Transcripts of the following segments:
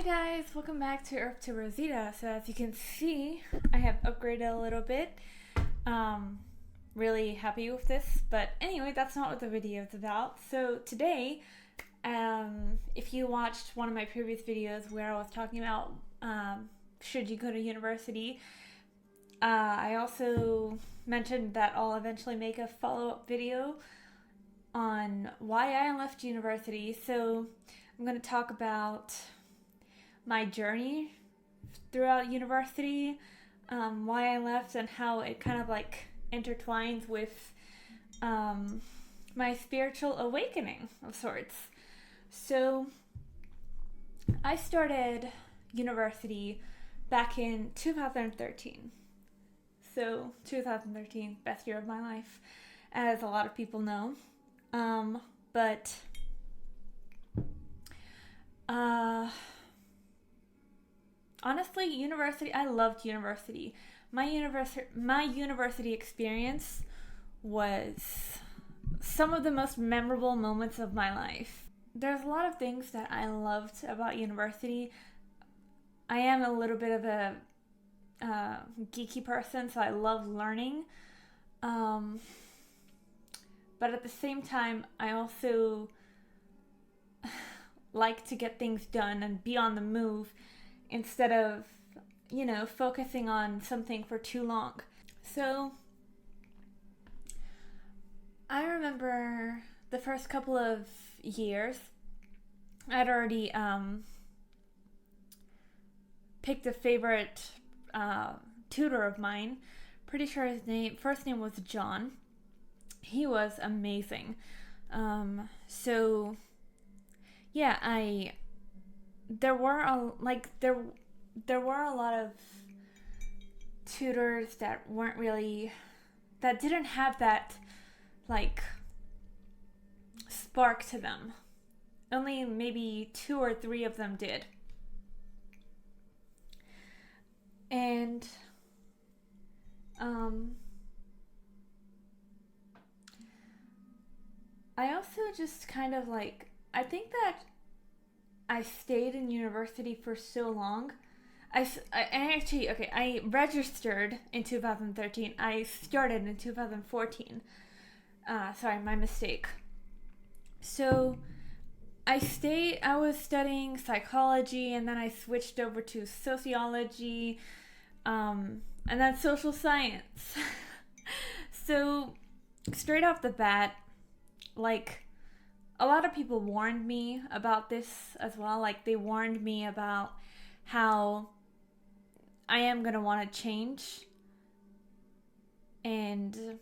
Hi guys, welcome back to Earth to Rosita. So as you can see, I have upgraded a little bit. Really happy with this, but anyway, that's not what the video is about. So today, if you watched one of my previous videos where I was talking about should you go to university, I also mentioned that I'll eventually make a follow-up video on why I left university. So I'm going to talk about my journey throughout university, why I left, and how it kind of like intertwines with my spiritual awakening of sorts. So I started university back in 2013. So 2013, best year of my life, as a lot of people know. But honestly, university, I loved university. My university experience was some of the most memorable moments of my life. There's a lot of things that I loved about university. I am a little bit of a geeky person, so I love learning. But at the same time, I also like to get things done and be on the move instead of, focusing on something for too long. So I remember the first couple of years, I'd already picked a favorite tutor of mine. Pretty sure his first name was John. He was amazing. There were a lot of tutors that didn't have that spark to them. Only maybe 2 or 3 of them did. And I also just kind of I think that I stayed in university for so long. I registered in 2013. I started in 2014. Sorry, my mistake. So I was studying psychology, and then I switched over to sociology, and then social science. So straight off the bat, a lot of people warned me about this as well. They warned me about how I am going to want to change. And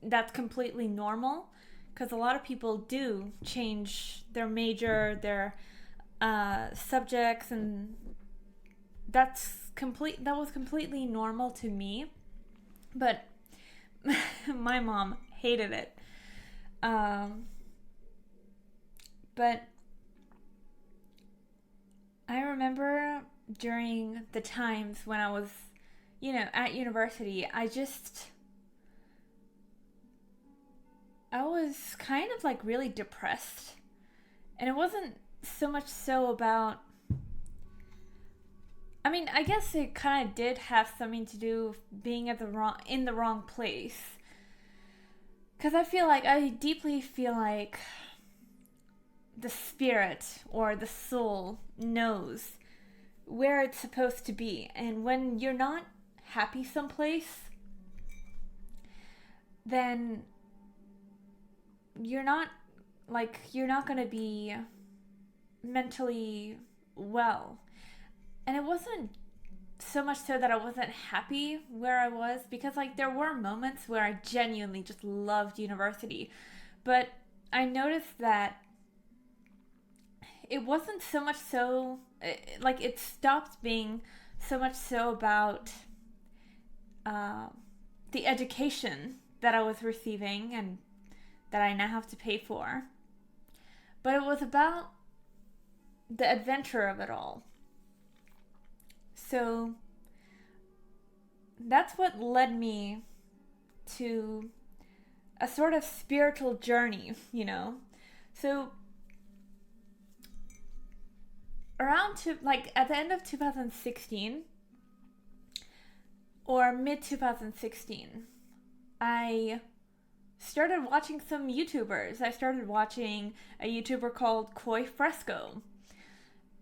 that's completely normal, because a lot of people do change their major, their subjects, and that was completely normal to me. But my mom hated it. But I remember during the times when I was, at university, I was kind of really depressed. And it wasn't so much so about, I guess it kind of did have something to do with being in the wrong place. Because I deeply feel like the spirit or the soul knows where it's supposed to be. And when you're not happy someplace, then you're not going to be mentally well. And it wasn't so much so that I wasn't happy where I was, because there were moments where I genuinely just loved university. But I noticed that it wasn't so much so, it stopped being so much so about the education that I was receiving and that I now have to pay for. But it was about the adventure of it all. So that's what led me to a sort of spiritual journey, So like at the end of 2016 or mid 2016, I started watching some YouTubers. I started watching a YouTuber called Koi Fresco.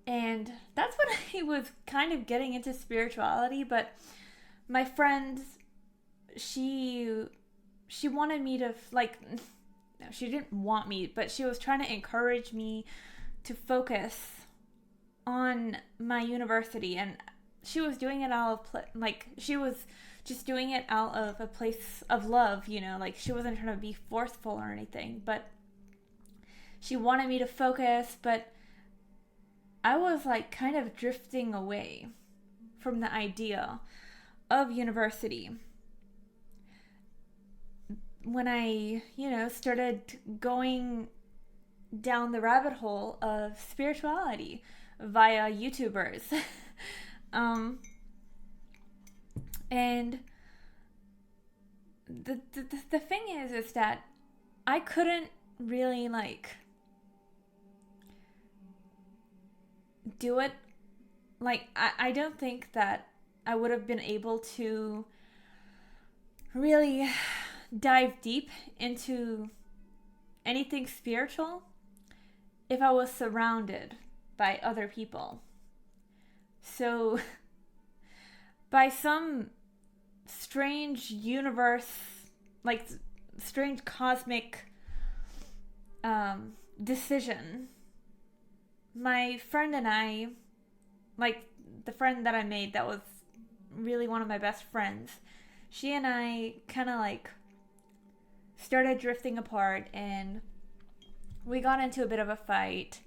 And that's when I was kind of getting into spirituality, but my friend, she wanted me to, like, no, she didn't want me, but she was trying to encourage me to focus on my university, and she was doing it out of, she was just doing it out of a place of love, like she wasn't trying to be forceful or anything, but she wanted me to focus, but I was like kind of drifting away from the idea of university. When I, started going down the rabbit hole of spirituality via YouTubers. And the thing is that I couldn't really do it. I don't think that I would have been able to really dive deep into anything spiritual if I was surrounded by other people. So by some strange universe, strange cosmic decision, my friend and I, the friend that I made that was really one of my best friends, she and I kind of started drifting apart, and we got into a bit of a fight,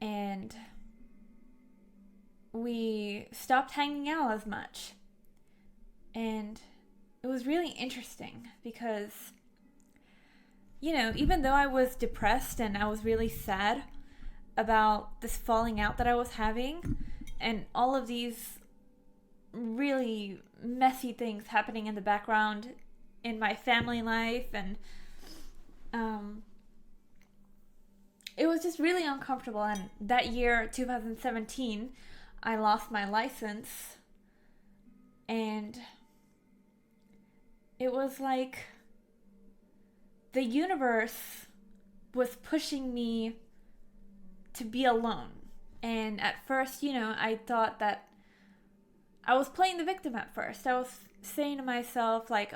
and we stopped hanging out as much. And it was really interesting because, even though I was depressed and I was really sad about this falling out that I was having and all of these really messy things happening in the background in my family life, and it was just really uncomfortable. And that year, 2017, I lost my license, and it was like the universe was pushing me to be alone. And at first, I thought that I was playing the victim at first. I was saying to myself, why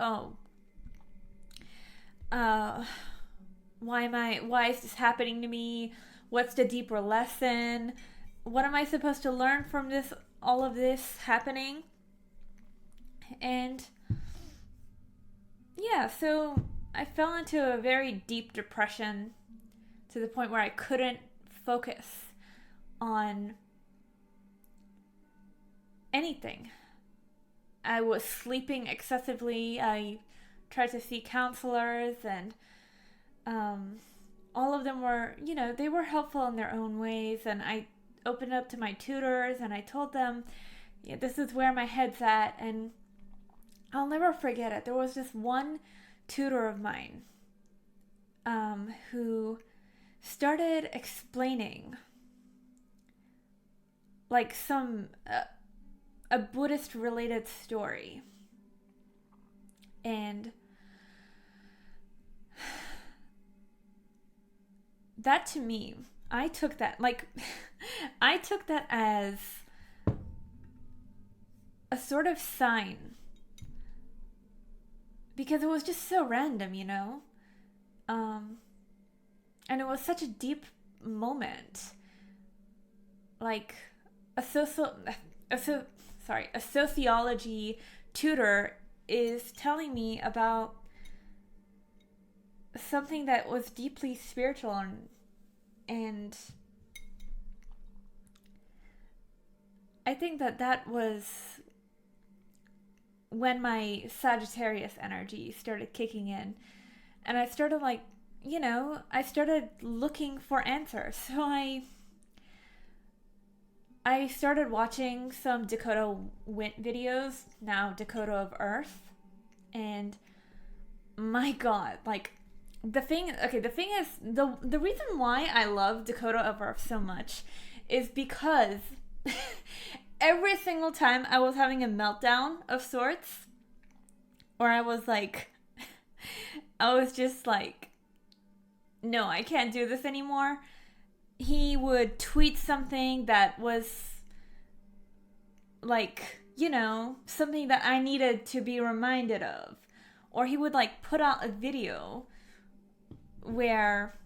is this happening to me? What's the deeper lesson? What am I supposed to learn from all of this happening? And yeah, so I fell into a very deep depression to the point where I couldn't focus on anything. I was sleeping excessively. I tried to see counselors, and all of them were, they were helpful in their own ways. And I opened up to my tutors, and I told them, this is where my head's at. And I'll never forget it. There was this one tutor of mine who started explaining a Buddhist related story. And that, to me, I took that as a sort of sign, because it was just so random, and it was such a deep moment. A sociology tutor is telling me about something that was deeply spiritual, and I think that was when my Sagittarius energy started kicking in, and I started I started looking for answers. So I started watching some Dakota videos, now Dakota of Earth, and my God, the thing is, the reason why I love Dakota of Earth so much is because every single time I was having a meltdown of sorts, or I was like, I was just like, no, I can't do this anymore. He would tweet something that was like, you know, something that I needed to be reminded of. Or he would like put out a video where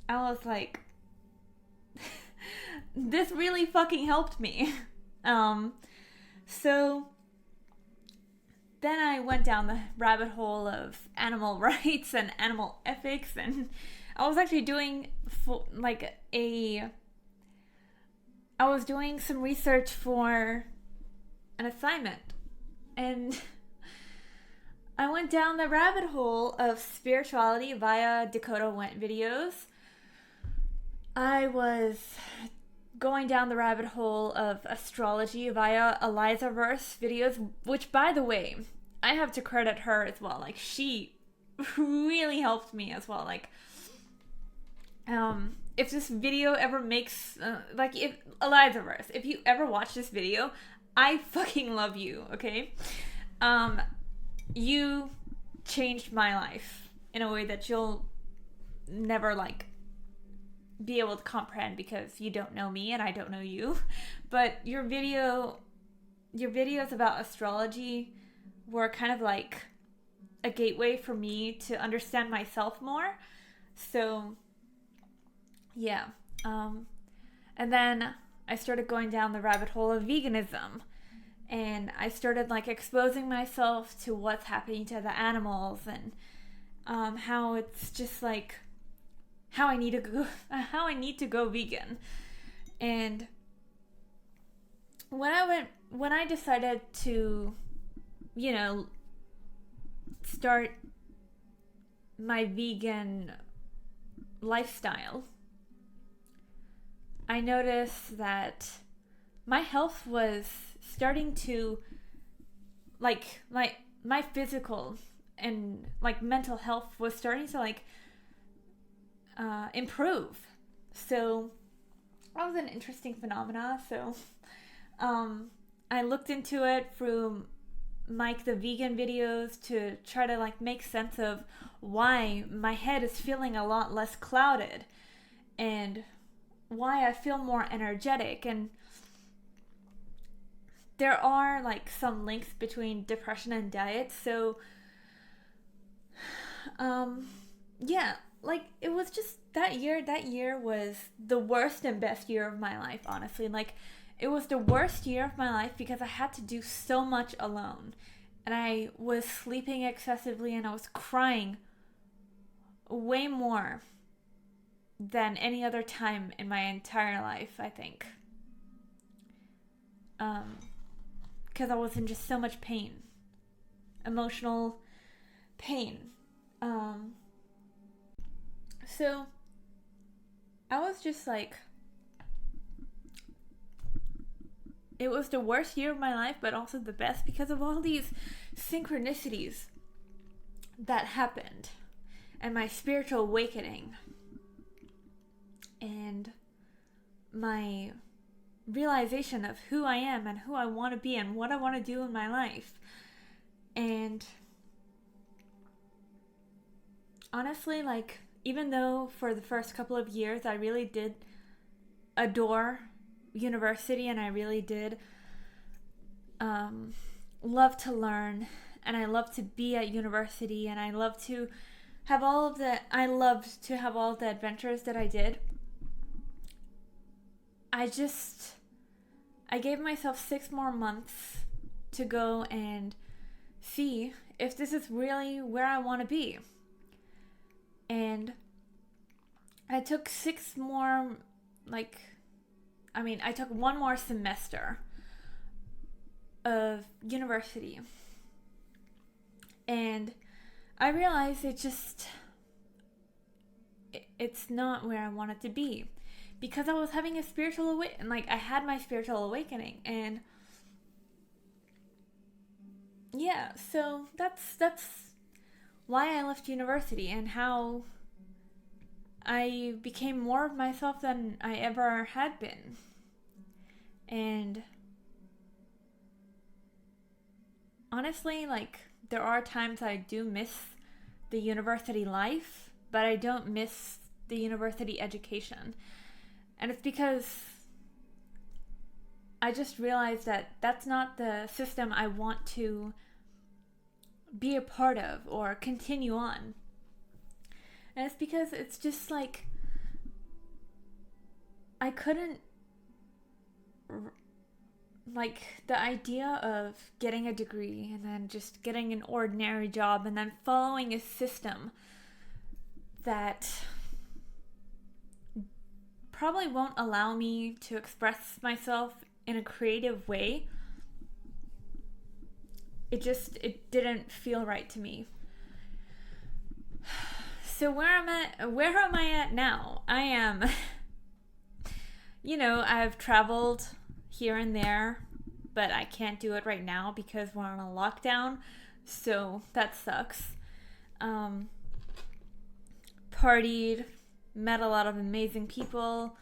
I was like, this really fucking helped me. So then I went down the rabbit hole of animal rights and animal ethics, and I was actually doing I was doing some research for an assignment, and I went down the rabbit hole of spirituality via Dakota of Earth videos. I was going down the rabbit hole of astrology via Elizaverse videos, which, by the way, I have to credit her as well. Like, she really helped me as well. Like, if this video ever makes, if Elizaverse, if you ever watch this video, I fucking love you, okay? You changed my life in a way that you'll never, be able to comprehend because you don't know me and I don't know you. But your videos about astrology were kind of like a gateway for me to understand myself more. So, yeah. And then I started going down the rabbit hole of veganism. And I started exposing myself to what's happening to the animals and how it's just how I need to go vegan. And when I decided to, start my vegan lifestyle, I noticed that my health was starting to, my physical and mental health was starting to improve. So that was an interesting phenomena. So I looked into it through the vegan videos to try to make sense of why my head is feeling a lot less clouded and why I feel more energetic. And there are some links between depression and diet. So yeah, it was just that year was the worst and best year of my life, honestly. It was the worst year of my life because I had to do so much alone. And I was sleeping excessively and I was crying way more than any other time in my entire life, I think. Because I was in just so much pain. Emotional pain. So I was just it was the worst year of my life, but also the best because of all these synchronicities that happened and my spiritual awakening and my realization of who I am and who I want to be and what I want to do in my life. And honestly, even though for the first couple of years I really did adore university and I really did love to learn and I love to be at university and I loved to have all of the adventures that I did, I gave myself 6 more months to go and see if this is really where I want to be. And I took 6 more, I took 1 more semester of university. And I realized it's not where I wanted to be. Because I was having a spiritual awakening, I had my spiritual awakening. And yeah, so that's why I left university and how I became more of myself than I ever had been. And honestly, like, there are times I do miss the university life, but I don't miss the university education. And it's because I just realized that that's not the system I want to be a part of or continue on. And it's because it's just like, I couldn't, like, the idea of getting a degree and then just getting an ordinary job and then following a system that probably won't allow me to express myself in a creative way. It didn't feel right to me. So where am I at now? I am, I've traveled here and there, but I can't do it right now because we're on a lockdown, so that sucks. Partied, met a lot of amazing people,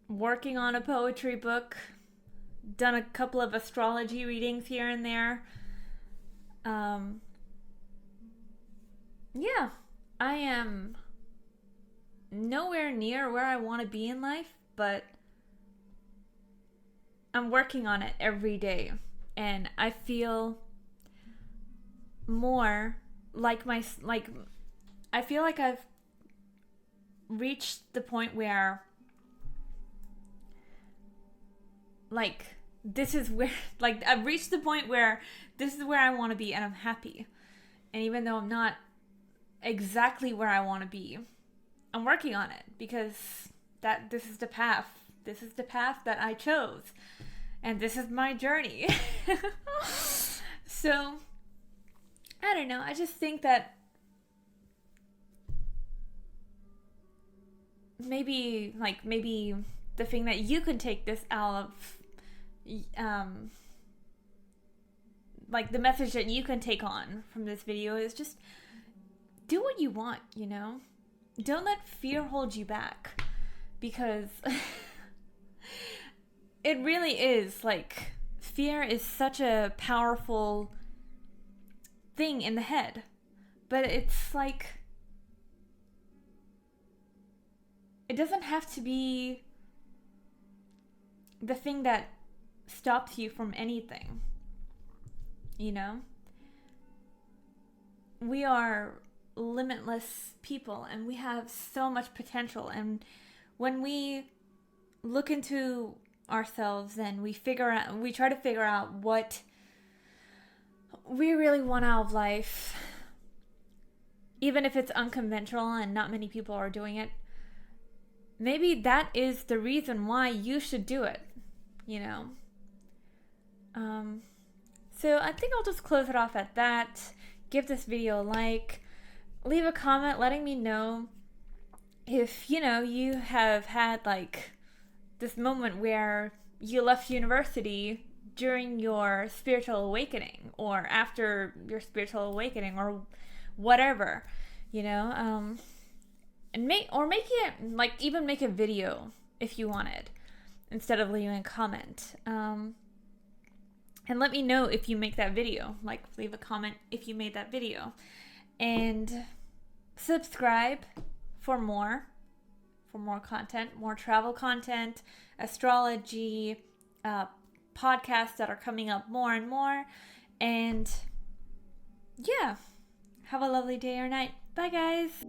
working on a poetry book, done a couple of astrology readings here and there. Yeah, I am nowhere near where I want to be in life, but I'm working on it every day, and I feel more like I feel like I've reached the point where, like, I've reached the point where this is where I want to be, and I'm happy. And even though I'm not exactly where I want to be, I'm working on it because this is the path. This is the path that I chose. And this is my journey. So, I don't know. I just think that maybe the thing that you can take this out of, like, the message that you can take on from this video is just do what you want, Don't let fear hold you back, because it really is, like, fear is such a powerful thing in the head, but it's like, it doesn't have to be the thing that stops you from anything, We are limitless people, and we have so much potential, and when we look into ourselves and we try to figure out what we really want out of life, even if it's unconventional and not many people are doing it, maybe that is the reason why you should do it, So I think I'll just close it off at that. Give this video a like. Leave a comment letting me know if, you have had, like, this moment where you left university during your spiritual awakening or after your spiritual awakening or whatever, and make it, like, even make a video if you wanted instead of leaving a comment. And let me know if you make that video. Like, leave a comment if you made that video. And subscribe for more content, more travel content, astrology, podcasts that are coming up more and more. And yeah, have a lovely day or night. Bye, guys.